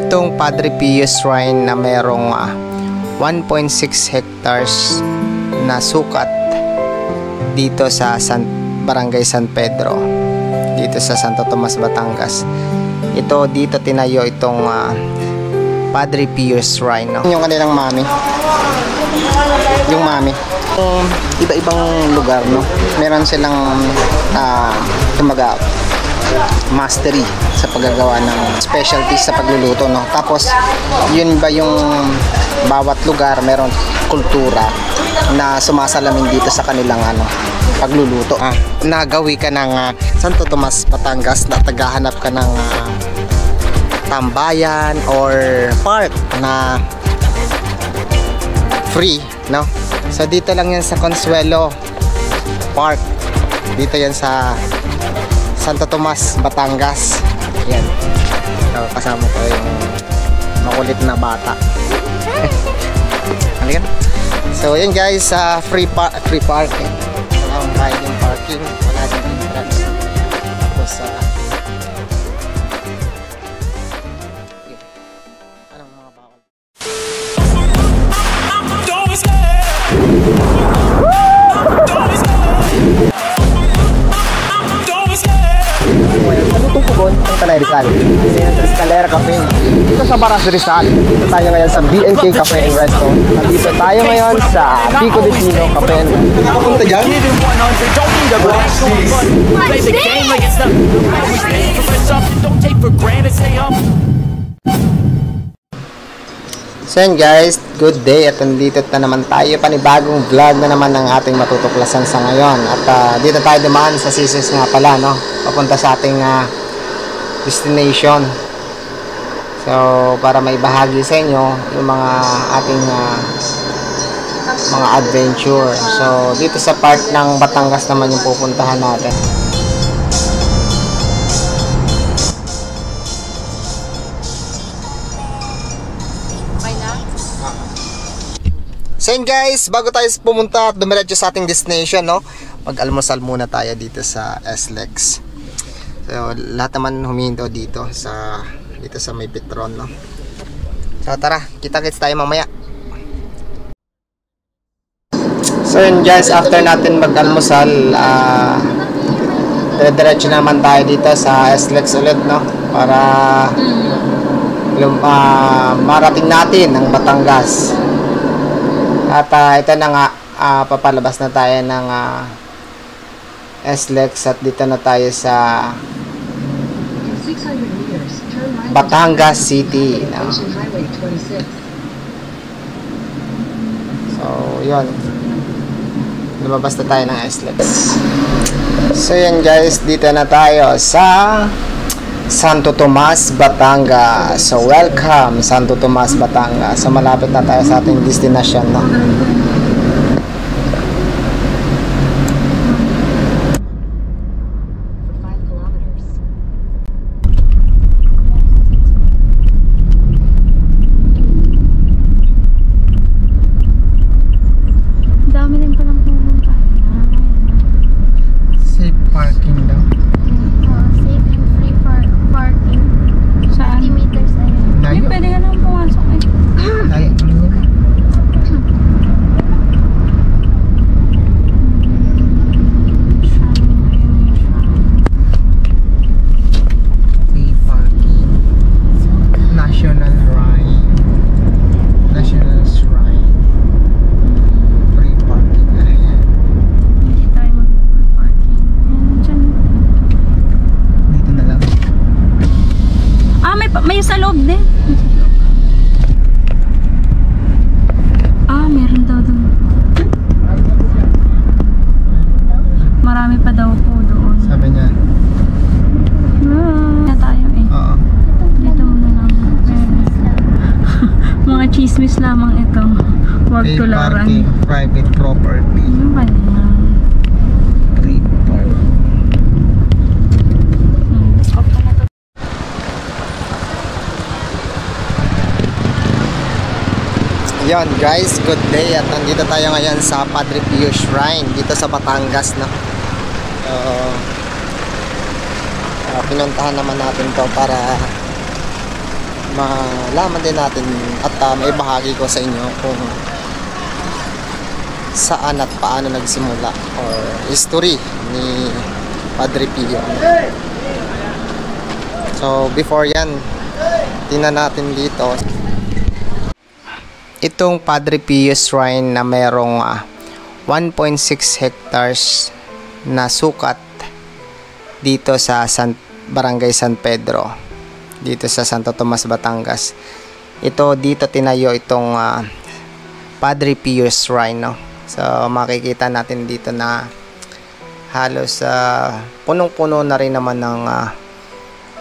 itong Padre Pio Shrine na mayroong 1.6 hectares na sukat dito sa Barangay San Pedro, dito sa Santo Tomas, Batangas. Ito dito tinayo itong Padre Pio Shrine, no? Yung kanilang mami, yung mami, iba-ibang lugar, no? Meron silang kumaga mastery sa paggagawa ng specialties sa pagluluto, no? Tapos yun ba yung bawat lugar meron kultura na sumasalamin dito sa kanilang pagluluto. Nagawi ka ng Santo Tomas, Batangas, na tagahanap ka ng tambayan or park na free, no? So dito lang yan sa Consuelo Park, dito yan sa Santo Tomas, Batangas. Yan. So, kasama ko yung makulit na bata. Halika. So yan guys, free parking. Wala akong bayad yung parking, wala din entrance. Tapos anong mga bawal. Malutong pugon ng Talay Rizal. Escalera Cafe. Dito sa Baras Rizal. Dito tayo ngayon sa BNK Cafe and Resto. Nandito tayo ngayon sa Pico de Pino Cafe and Resto. Nakapunta dyan? So yan guys, good day at nandito na naman tayo, panibagong vlog na naman ng ating matutuklasan sa ngayon. At dito tayo dumaan sa Sisis nga pala, no? Papunta sa ating destination. So para maibahagi sa inyo yung mga ating mga adventure. So dito sa part ng Batangas naman yung pupuntahan natin. So yun guys, bago tayo pumunta at dumiretso sa ating destination, no, mag-almusal muna tayo dito sa SLEX. So lahat naman huminto dito sa may Petron, no. So tara, kita-kits tayo mamaya. So yun guys, after natin mag-almusal, diretso naman tayo dito sa SLEX ulit, no, para marating natin ang Batangas. At ito na nga, papalabas na tayo ng SLEX at dito na tayo sa Batangas City, no? So yun, lumabas na tayo ng SLEX. So yun guys, dito na tayo sa Santo Tomas, Batangas. So welcome Santo Tomas, Batangas. So malapit na tayo sa ating destination, no? Dami din palang pumunta. Safe parking daw. Saan? 50 meters ay. Pwede ka lang pumasok eh. Ay, free parking. National Shrine. Free parking na yan. Hindi tayo mag-parking. Yan, dyan. Dito na lang. May sa loob din. Meron daw doon. Marami pa daw po doon. Sabi niya. Na tayo eh. Oo. Dito muna lang. Mga chismis lamang ito. Huwag Free tularan. parking, private property. Ano ba yan? Free parking. Yon guys, good day at nandito tayo ngayon sa Padre Pio Shrine dito sa Batangas, no. Pinuntahan naman natin to para malaman din natin at may bahagi ko sa inyo kung saan at paano nagsimula or history ni Padre Pio. So before yan, tingnan natin dito itong Padre Pio Shrine na mayroong 1.6 hectares na sukat dito sa Barangay San Pedro, dito sa Santo Tomas, Batangas. Ito dito tinayo itong Padre Pio Shrine, no? So makikita natin dito na halos punong-puno na rin naman ng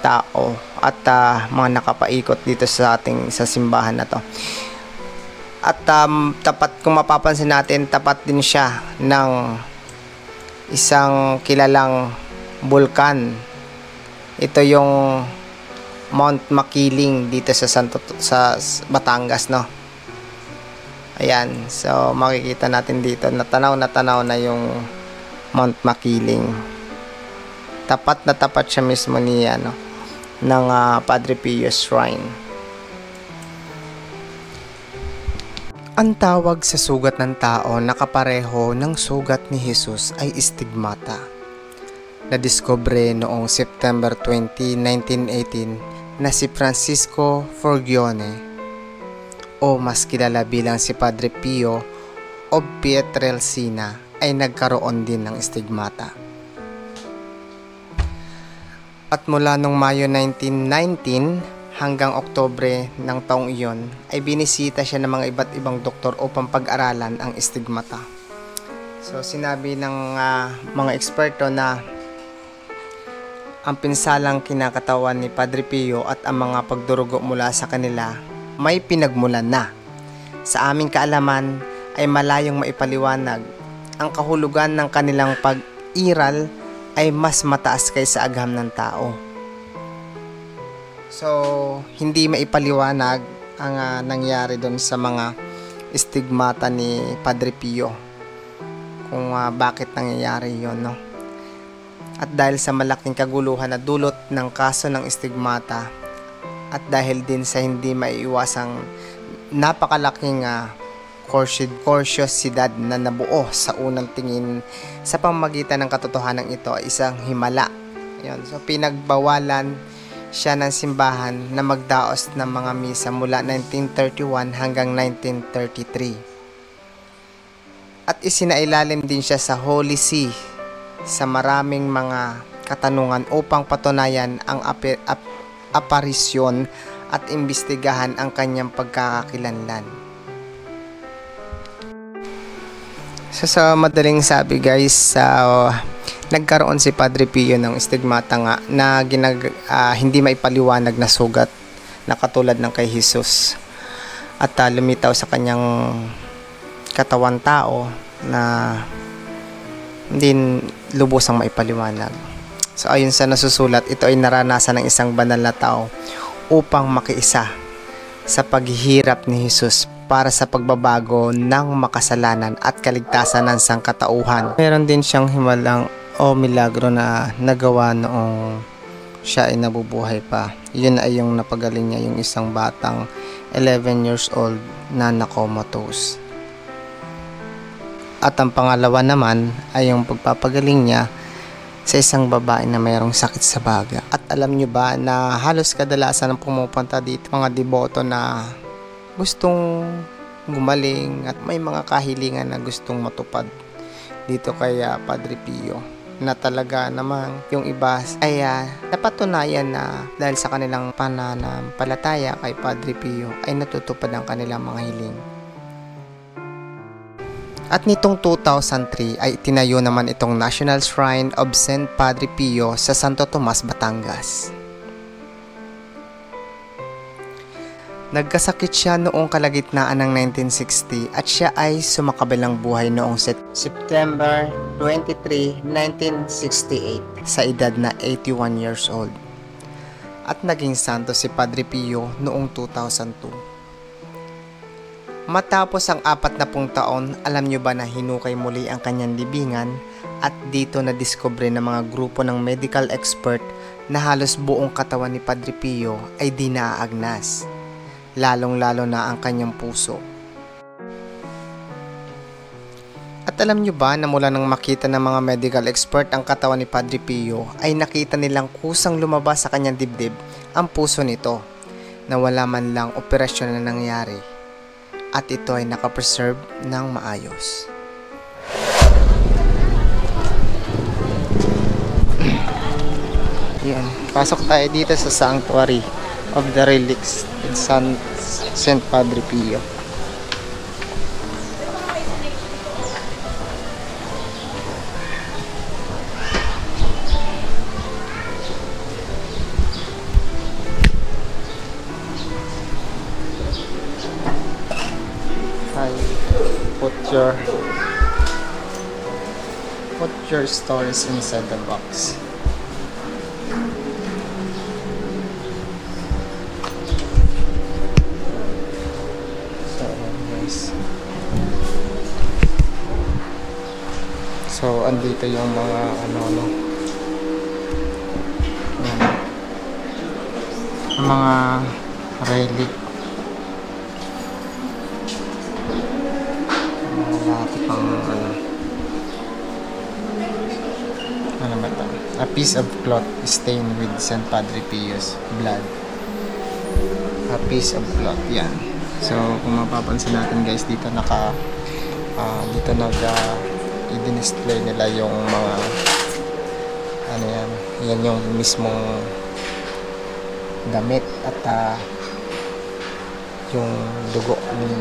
tao at mga nakapaikot dito sa simbahan na to. At tapat, kung mapapansin natin, tapat din siya ng isang kilalang bulkan. Ito yung Mount Makiling dito sa Batangas, no? Ayan, so makikita natin dito na tanaw na yung Mount Makiling. Tapat na tapat siya mismo niya, no, ng Padre Pio Shrine. Ang tawag sa sugat ng tao na kapareho ng sugat ni Jesus ay stigmata. Nadiskubre noong September 20, 1918 na si Francisco Forgione, o mas kilala bilang si Padre Pio o Pietrelcina, ay nagkaroon din ng stigmata. At mula noong Mayo 1919 hanggang Oktubre ng taong iyon ay binisita siya ng mga iba't ibang doktor upang pag-aralan ang stigmata. So sinabi ng mga eksperto na ang pinsalang kinakatawan ni Padre Pio at ang mga pagdurugo mula sa kanila may pinagmulan na. Sa aming kaalaman ay malayong maipaliwanag. Ang kahulugan ng kanilang pag-iral ay mas mataas kaysa agham ng tao. So, hindi maipaliwanag ang nangyari doon sa mga stigmata ni Padre Pio, kung bakit nangyayari yon, no? At dahil sa malaking kaguluhan na dulot ng kaso ng stigmata, at dahil din sa hindi maiiwasang napakalaking kuryosidad na nabuo sa unang tingin sa pamamagitan ng katotohanan ito ay isang himala. Yun. So, pinagbawalan siya ng simbahan na magdaos ng mga misa mula 1931 hanggang 1933. At isinailalim din siya sa Holy See sa maraming mga katanungan upang patunayan ang aparisyon at imbestigahan ang kanyang pagkakakilanlan. So sa madaling sabi guys, nagkaroon si Padre Pio ng stigmata nga na hindi maipaliwanag na sugat na katulad ng kay Jesus, at lumitaw sa kanyang katawan tao na hindi lubusang maipaliwanag. So ayon sa nasusulat, ito ay naranasan ng isang banal na tao upang makiisa sa paghihirap ni Jesus para sa pagbabago ng makasalanan at kaligtasan ng sangkatauhan. Meron din siyang himalang o milagro na nagawa noong siya ay nabubuhay pa. Yun ay yung napagaling niya yung isang batang 11 years old na nakomatose. At ang pangalawa naman ay yung pagpapagaling niya sa isang babae na mayroong sakit sa baga. At alam nyo ba na halos kadalasan ng pumupunta dito mga deboto na gustong gumaling at may mga kahilingan na gustong matupad dito kay Padre Pio, na talaga namang yung iba ay napatunayan na dahil sa kanilang pananampalataya kay Padre Pio ay natutupad ang kanilang mga hiling. At nitong 2003 ay itinayo naman itong National Shrine of St. Padre Pio sa Santo Tomas, Batangas. Nagkasakit siya noong kalagitnaan ng 1960 at siya ay sumakabilang buhay noong September 23, 1968 sa edad na 81 years old. At naging santo si Padre Pio noong 2002. Matapos ang 40 taon, alam nyo ba na hinukay muli ang kanyang libingan at dito na diskubre ng mga grupo ng medical expert na halos buong katawan ni Padre Pio ay di naaagnas, lalong-lalo na ang kanyang puso. At alam nyo ba na mula nang makita ng mga medical expert ang katawan ni Padre Pio ay nakita nilang kusang lumabas sa kanyang dibdib ang puso nito na wala man lang operasyon na nangyari at ito ay nakapreserve ng maayos. Yan, pasok tayo dito sa Sanctuary of the Relics of Saint Padre Pio. Put your stories inside the box. So guys, so andito yung mga ano mga relic, ano ba ito? A piece of cloth stained with St. Padre Pio's blood. A piece of cloth, yan. So kung mapapansin natin guys, dito dito i-display nila yung mga ano yan yung mismong damit at yung dugo ni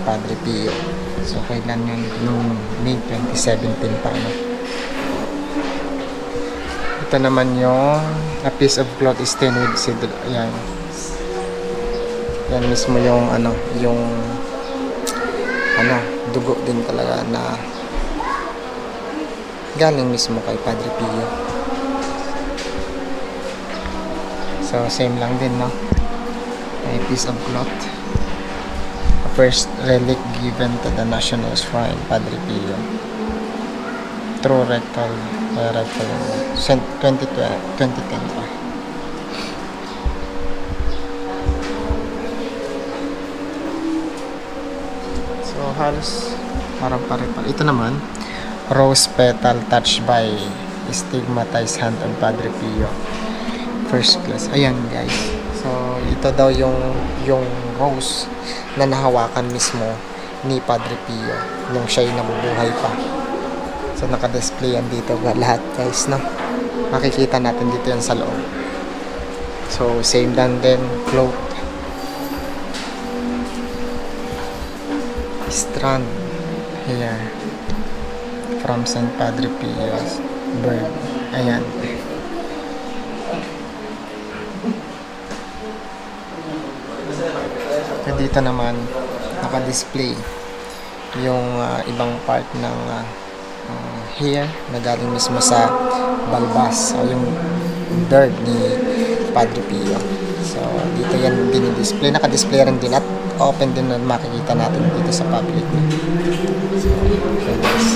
Padre Pio. So kailan yun? Noong May 2017 pa, no? Ito naman yung a piece of cloth stained with sidol. Yan mismo yung dugo din talaga na galing mismo kay Padre Pio. So same lang din, no? A piece of cloth, a first relic given to the National Shrine Padre Pio, true rectal 2010. So halos parang pare-pare. Ito naman, rose petal touched by stigmatized hand of Padre Pio, first class. Ayan guys, so ito daw yung rose na nahawakan mismo ni Padre Pio nung siya'y nabubuhay pa. So naka-display yan dito lahat guys, no? Makikita natin dito yan sa loob. So same lang din, cloth, strand here from St. Padre Pio's bird. Ayan. So dito naman naka-display yung ibang part ng hair na galing mismo sa balbas o yung bird ni Padre Pio. So dito yan din-display, naka-display rin din at open din na makikita natin dito sa public. So okay guys.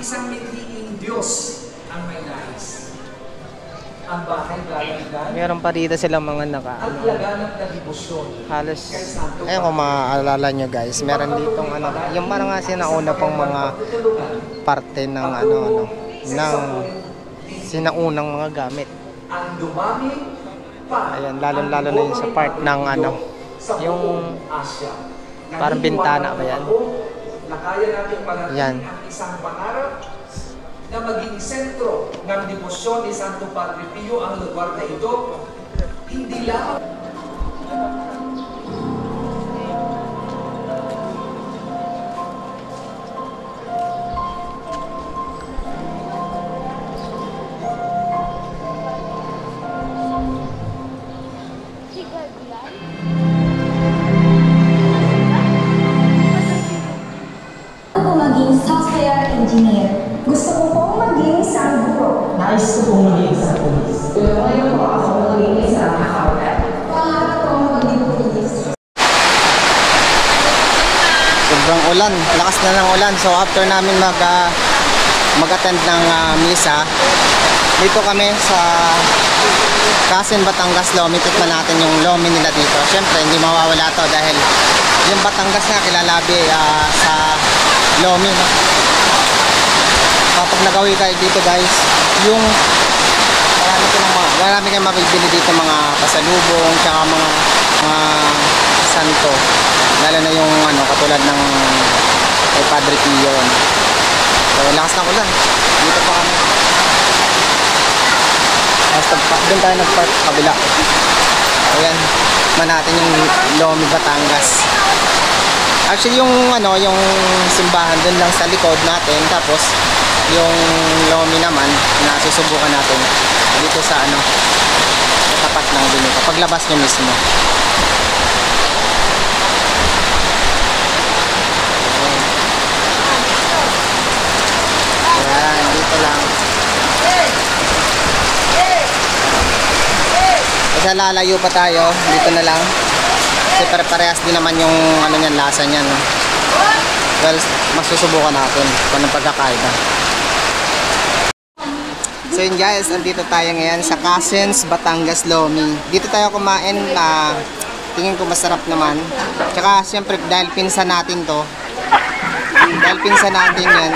Isang mithiing Diyos ang may nais. Ang bahay lalagyan. Meron pa rito silang mga Ang laganap na debosyon halos, kay Santo ayun kung maaalala nyo guys, meron ditong ano, yung parang nga sinauna pang mga parte ng ng sinaunang mga gamit. ang dumami pa Ayan, lalo-lalo na yun sa part ng sa yung buong Asya. parang bintana ba yan? Na kaya nating marating Yan. ang isang pangarap na maging sentro ng debosyon ni Santo Padre Pio ang lugar na ito. Hindi lamang Gusto ko maging software engineer. Gusto ko pong maging isang guro. Nais ko pong maging isang pulis. Ngayon po ako maging isang accountant. Pangarap ko maging pulis. Sobrang ulan, lakas na ng ulan. So after namin mag-attend ng misa, dito kami sa Kasen, Batangas Lomi. Tikman natin yung lomi nila dito. Siyempre hindi mawawala to dahil yung Batangas na kilalabi sa lomi, no? Kapag nagawi kayo dito guys, yung marami kayong mabibili dito, mga pasalubong tsaka mga santo, lalo na yung katulad ng kay Padre Pio. So lakas ng ulan, dito pa kami. Doon tayo nag-park kabila. Ayan, man natin yung Lomi, Batangas. Actually yung yung simbahan doon lang sa likod natin, tapos yung Lomi naman na susubukan natin dito sa sa tapat ng dito, paglabas nyo mismo. Ayan, dito lang. Kasi lalayo pa tayo, dito na lang. Kasi pare-parehas din naman yung niyan, lasa niyan. Well, masusubukan natin kung anong pagkakaiba. So yun guys, andito tayo ngayon sa Casens, Batangas Lomi. Dito tayo kumain na tingin ko masarap naman. Tsaka siyempre dahil pinsan natin to, dahil pinsan natin yan,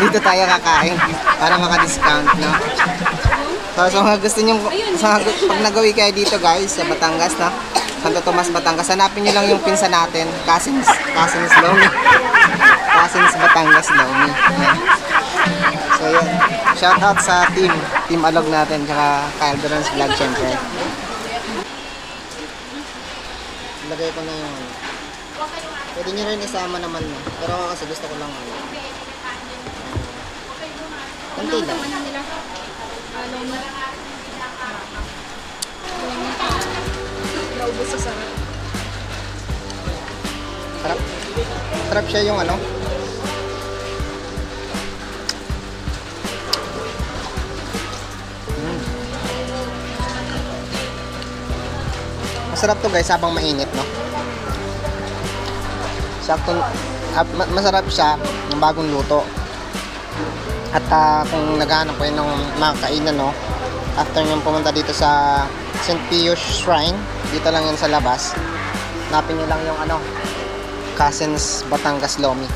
dito tayo kakain para maka-discount, no? So gusto nyo, pag nagawi kayo dito guys sa Batangas, na Santo Tomas, Batangas, hanapin nyo lang yung pinsan natin, Casens Lomi. Casens, Batangas Lomi. So yun, shout out sa team Alog natin, tsaka Kyle Duran's Vlog syempre. Lagay ko na yung pwede nyo rin isama naman, no? Pero ako kasi gusto ko lang konti lang. Naubos sa sarap. Sarap. Sarap siya yung Masarap to guys habang mainit, no? Sakto, masarap siya ng bagong luto. At kung naghahanap kayo ng makakainan, no, after nyo pumunta dito sa St. Pius Shrine, dito lang yun sa labas, hanapin nyo lang yung Casens, Batangas Lomi.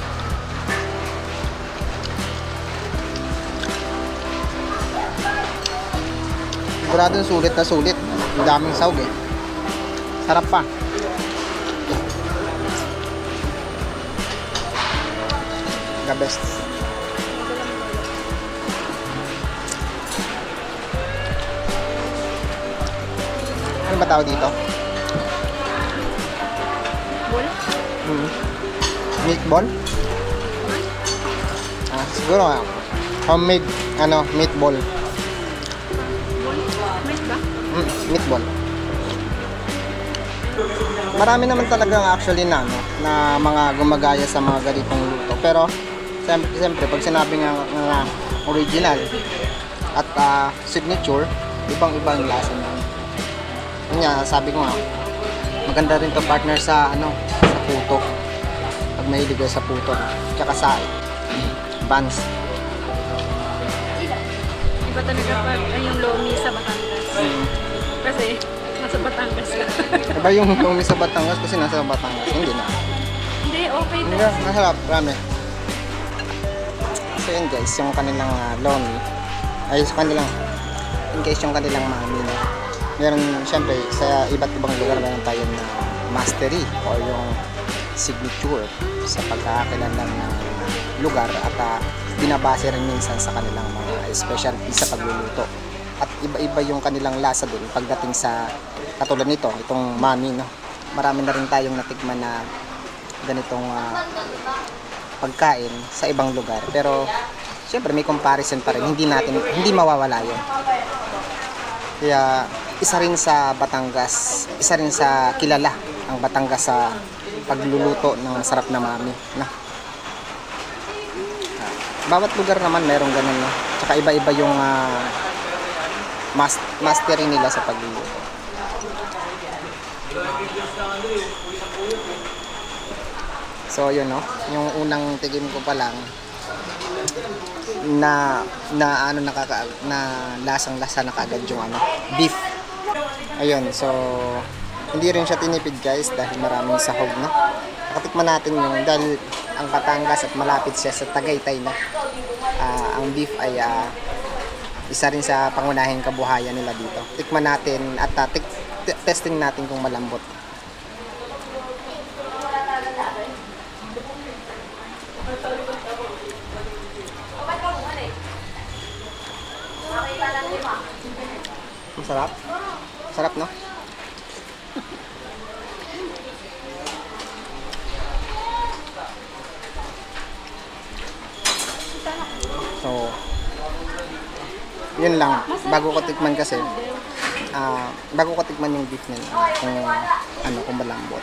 Siguradong sulit na sulit. Ang daming sahog eh. Sarap pa. The best. Ano ba tawag dito? Bol? Meatball? Siguro homemade meatball. Bol? Meat ba? Meatball. Marami naman talagang actually na mga gumagaya sa mga ganitong luto. Pero siyempre pag sinabi nga original at signature, ibang-iba ang lasa niya. Kanya sabi ko nga, maganda rin to partner sa sa puto. Pag mahilig kayo sa puto, tsaka sa buns. Iba talaga pag yung lomi sa Batangas. Kasi nasa Batangas ka. Diba yung lomi sa Batangas kasi nasa Batangas? Hindi na. Hindi, okay Hindi, to. masarap, rami. So yun guys, yung kanilang lomi. Ay, sa kanilang, in case yung kanilang mami, no? Meron, syempre, sa iba't ibang lugar meron tayong mastery or yung signature sa pagkakakilanlan ng lugar at binabase rin minsan sa kanilang mga specialty sa pagluluto. At iba-iba yung kanilang lasa din pagdating sa katulad nito, itong mami, no? Marami na rin tayong natikman na ganitong pagkain sa ibang lugar. Pero syempre may comparison pa rin, hindi mawawala yun. Kaya isa rin sa Batangas, isa rin sa kilala ang Batangas sa pagluluto ng sarap na mami, no? Bawat lugar naman mayroong ganun, no? Tsaka iba-iba yung mastery nila sa pagluluto. So yun, no? Yung unang tigim ko pa lang na lasang-lasa na kaagad yung beef. Ayun, so hindi rin siya tinipid guys dahil maraming sahog, no? Nakatikman natin yung dahil ang Batangas at malapit siya sa Tagaytay, no? Ang beef ay isa rin sa pangunahing kabuhayan nila dito. Tikman natin at testing natin kung malambot. Masarap? Sarap, no? So, yun lang. Bago ko tikman kasi, bago ko tikman yung beef nila, kung malambot.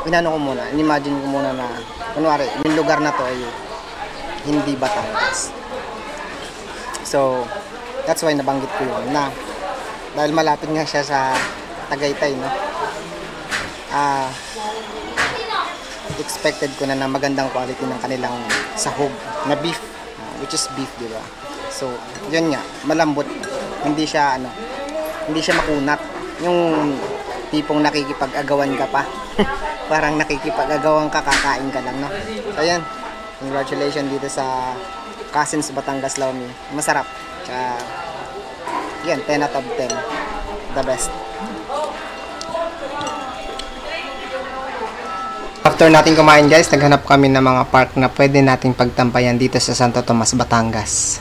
Inano ko muna, imagine ko muna na, kunwari, yung lugar na to ay hindi Batangas. So, that's why nabanggit ko yun na dahil malapit nga siya sa Tagaytay, no? Expected ko na magandang quality ng kanilang sahog na beef, which is beef, di ba? So, yun nga, malambot. Hindi siya makunat. Yung tipong nakikipag-agawan ka pa. Parang nakikipag-agawan ka, kakain ka lang, no? So, ayan. Congratulations dito sa Cousins Batangas Lomi. Masarap. Yan, 10 out of 10. The best. After natin kumain guys, naghanap kami ng mga park na pwede nating pagtampayan dito sa Santo Tomas, Batangas.